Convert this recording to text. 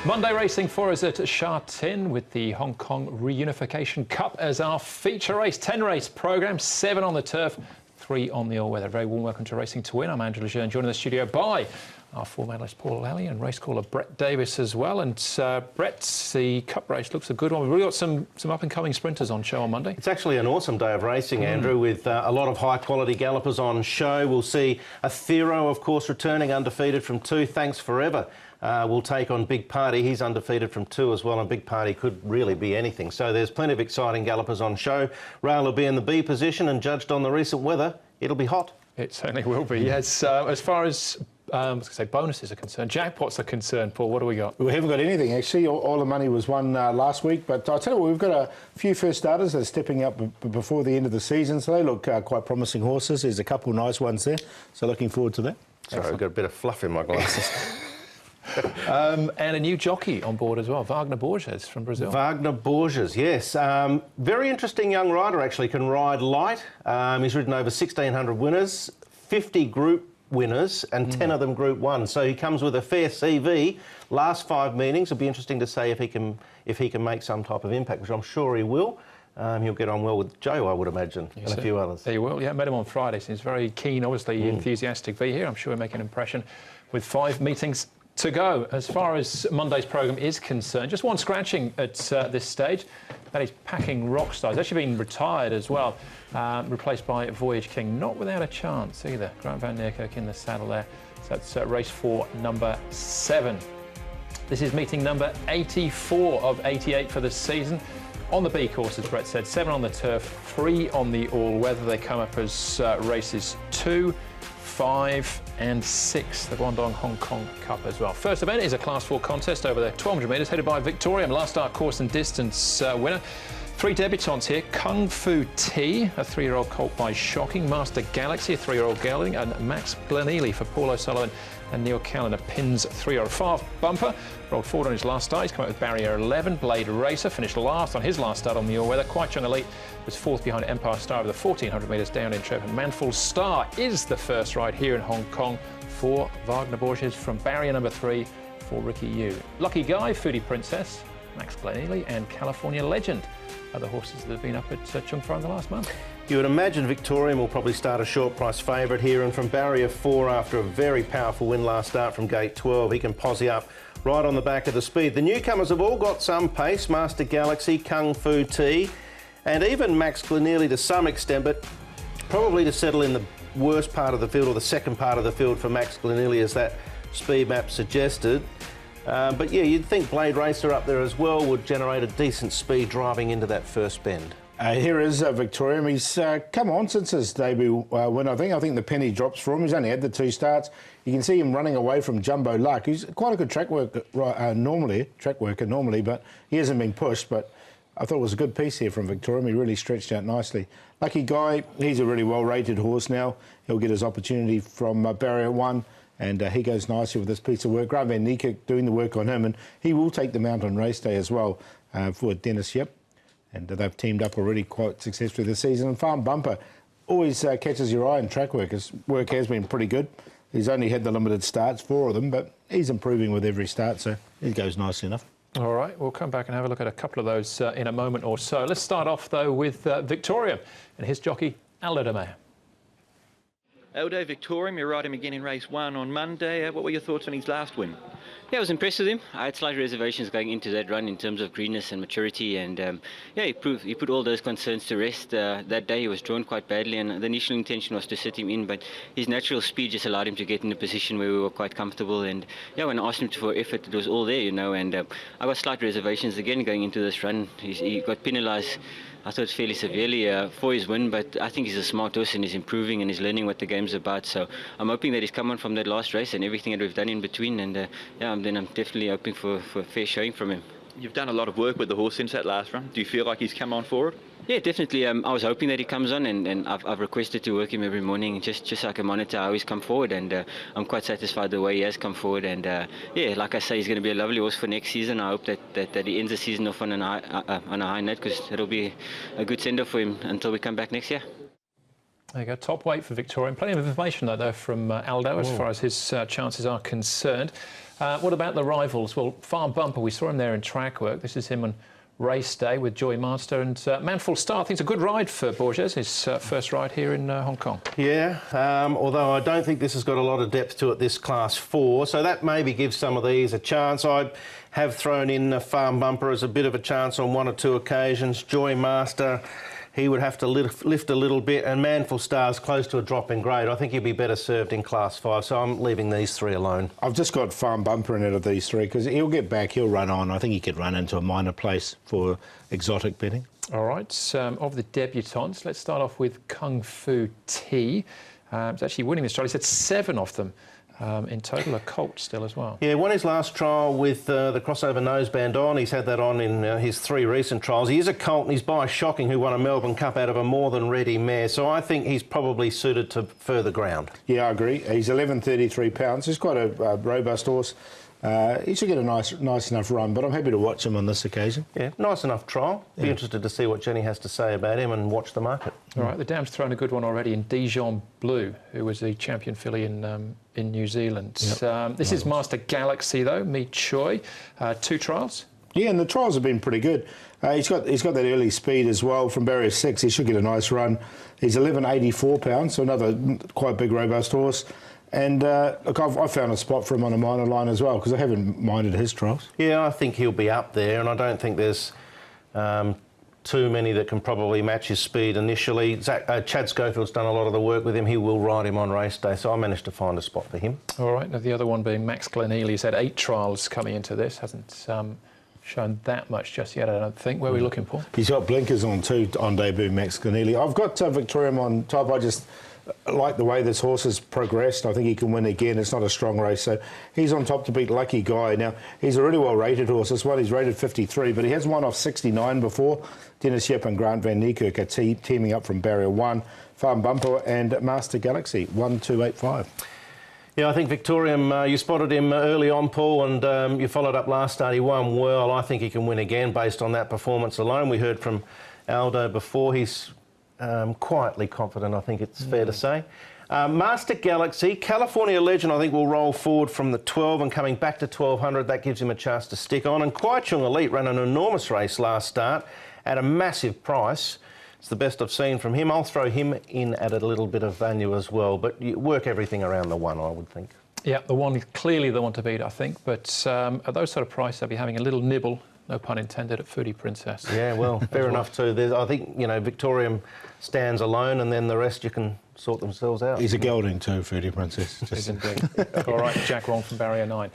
Monday racing for us at Sha Tin with the Hong Kong Reunification Cup as our feature race. 10 race programme, 7 on the turf, 3 on the all-weather. Very warm welcome to Racing to Win. I'm Andrew Lejeune, joined in the studio by our four medalist Paul Lally and race caller Brett Davis as well. And Brett, the cup race looks a good one. We've really got some up-and-coming sprinters on show on Monday. It's actually an awesome day of racing, Andrew, with a lot of high-quality gallopers on show. We'll see Athero, of course, returning undefeated from 2. Thanks Forever will take on Big Party. He's undefeated from 2 as well, and Big Party could really be anything. So there's plenty of exciting gallopers on show. Rail will be in the B position, and judged on the recent weather, it'll be hot. It certainly will be, yes. As far as bonuses are concerned, jackpots are concerned, Paul, what do we got? We haven't got anything, actually. All the money was won last week. But I'll tell you what, we've got a few first starters that are stepping up before the end of the season, so they look quite promising horses. There's a couple of nice ones there, so looking forward to that. Sorry, I've got a bit of fluff in my glasses. And a new jockey on board as well, Wagner Borges from Brazil. Wagner Borges, yes. Very interesting young rider, actually, can ride light. He's ridden over 1,600 winners, 50 group winners and 10 of them Group 1. So he comes with a fair CV. Last 5 meetings. It'll be interesting to see if he can make some type of impact, which I'm sure he will. He'll get on well with Joe, I would imagine, and a few others. He will, yeah. Met him on Friday, so he's very keen, obviously enthusiastic to be here. I'm sure he'll make an impression with 5 meetings to go. As far as Monday's programme is concerned, just one scratching at this stage. That is Packing Rockstar. He's actually been retired as well, replaced by Voyage King. Not without a chance either. Grant van Niekerk in the saddle there. So that's race 4, number 7. This is meeting number 84 of 88 for the season. On the B course, as Brett said, 7 on the turf, 3 on the all-weather. They come up as races 2, 5 and 6, the Guangdong Hong Kong Cup as well. First event is a Class 4 contest over the 1,200 metres, headed by Victorium, last start course and distance winner. 3 debutants here, Kung Fu Tea, a 3-year-old colt by Shocking, Master Galaxy, a 3-year-old gelding, and Max Glenealy for Paul O'Sullivan and Neil Callan, a Pins 3-year-old. Far Bumper rolled forward on his last start. He's come out with barrier 11. Blade Racer finished last on his last start on the all-weather. Quite Young Elite was 4th behind Empire Star over the 1,400 metres down in Trevor. Manful Star is the first ride here in Hong Kong for Wagner Borges from barrier number 3 for Ricky Yu. Lucky Guy, Foodie Princess, Max Glenealy and California Legend are the horses that have been up at Chung Fro in the last month. You would imagine Victorium will probably start a short price favourite here, and from barrier 4 after a very powerful win last start from gate 12, he can posse up right on the back of the speed. The newcomers have all got some pace, Master Galaxy, Kung Fu Tea, and even Max Glenealy to some extent, but probably to settle in the worst part of the field, or the second part of the field for Max Glenealy, as that speed map suggested. But yeah, you'd think Blade Racer up there as well would generate a decent speed driving into that first bend. Here is Victorium. He's come on since his debut win, I think the penny drops for him. He's only had the 2 starts. You can see him running away from Jumbo Luck. He's quite a good track worker normally, but he hasn't been pushed. But I thought it was a good piece here from Victorium. He really stretched out nicely. Lucky Guy, he's a really well-rated horse now. He'll get his opportunity from barrier 1. And he goes nicely with this piece of work. Grant van Niekerk doing the work on him, and he will take the mount on race day as well for Dennis Yip. And they've teamed up already quite successfully this season. And Farm Bumper always catches your eye in track work. His work has been pretty good. He's only had the limited starts, 4 of them, but he's improving with every start, so he goes nicely enough. All right, we'll come back and have a look at a couple of those in a moment or so. Let's start off, though, with Victorium and his jockey, Aldo de Meyer. Aldo Victorium, you ride him again in race 1 on Monday. What were your thoughts on his last win? Yeah, I was impressed with him. I had slight reservations going into that run in terms of greenness and maturity, and yeah, he put all those concerns to rest. That day he was drawn quite badly, and the initial intention was to sit him in, but his natural speed just allowed him to get in a position where we were quite comfortable. And yeah, when I asked him for effort, it was all there, you know. And I got slight reservations again going into this run. He got penalised, I thought, fairly severely for his win, but I think he's a smart horse and he's improving and he's learning what the game's about. So I'm hoping that he's come on from that last race and everything that we've done in between, and yeah, then I'm definitely hoping for a fair showing from him. You've done a lot of work with the horse since that last run. Do you feel like he's come on forward? Yeah, definitely. I was hoping that he comes on, and I've requested to work him every morning just so I can monitor how he's come forward, and I'm quite satisfied the way he has come forward. And yeah, like I say, he's going to be a lovely horse for next season. I hope that he ends the season off on a high note, because it'll be a good send-off for him until we come back next year. There you go, top weight for Victorium. Plenty of information though from Aldo as far as his chances are concerned. What about the rivals? Well, Farm Bumper, we saw him there in track work. This is him on race day with Joy Master, and Manful Star. I think it's a good ride for Borges, his first ride here in Hong Kong. Yeah, although I don't think this has got a lot of depth to it, this Class 4, so that maybe gives some of these a chance. I have thrown in Farm Bumper as a bit of a chance on one or two occasions. Joy Master, he would have to lift a little bit, and Manful Star's close to a drop in grade. I think he'd be better served in Class 5, so I'm leaving these three alone. I've just got Farm Bumper in it of these three because he'll get back, he'll run on. I think he could run into a minor place for exotic betting. All right, of the debutantes, let's start off with Kung Fu Tea. He's actually winning this trial. He's had 7 of them. In total, a colt still as well. Yeah, won his last trial with the crossover noseband on. He's had that on in his 3 recent trials. He is a colt, and he's by Shocking, who won a Melbourne Cup out of a more than ready mare. So I think he's probably suited to further ground. Yeah, I agree. He's 11.33 pounds. He's quite a robust horse. He should get a nice enough run, but I'm happy to watch him on this occasion. Yeah, nice enough trial. Be interested to see what Jenny has to say about him and watch the market. All right, the dam's thrown a good one already in Dijon Blue, who was the champion filly in New Zealand. Yep. This is Master Galaxy, though, Mi Choi. 2 trials. Yeah, and the trials have been pretty good. He's got that early speed as well from barrier 6. He should get a nice run. He's 11.84 pounds, so another quite big, robust horse. And look, I've found a spot for him on a minor line as well because I haven't minded his trials. Yeah, I think he'll be up there, and I don't think there's too many that can probably match his speed initially. Chad Schofield's done a lot of the work with him. He will ride him on race day, so I managed to find a spot for him. All right, now the other one being Max Glenealy. He's had 8 trials coming into this. Hasn't shown that much just yet, I don't think. Where are we looking for? He's got blinkers on too on debut, Max Glenealy. I've got Victorium on top. I just like the way this horse has progressed. I think he can win again. It's not a strong race, so he's on top to beat Lucky Guy. Now, he's a really well-rated horse as well. He's rated 53, but he has won off 69 before. Dennis Yip and Grant Van Niekerk are teaming up from barrier 1. Farm Bumper and Master Galaxy, 1-2-8-5. Yeah, I think Victorium, you spotted him early on, Paul, and you followed up last start. He won well. I think he can win again based on that performance alone. We heard from Aldo before. He's quietly confident, I think it's fair to say. Master Galaxy, California Legend, I think will roll forward from the 12 and coming back to 1200. That gives him a chance to stick on. And Kwai Chung Elite ran an enormous race last start at a massive price. It's the best I've seen from him. I'll throw him in at a little bit of value as well, but you work everything around the 1, I would think. Yeah, the 1 is clearly the one to beat, I think, but at those sort of prices, I'll be having a little nibble, no pun intended, at Foodie Princess. Yeah, well, fair enough too. I think, you know, Victorium stands alone, and then the rest you can sort themselves out. He's a gelding too, Foodie Princess. He's indeed. All right, Jack Wrong from barrier 9.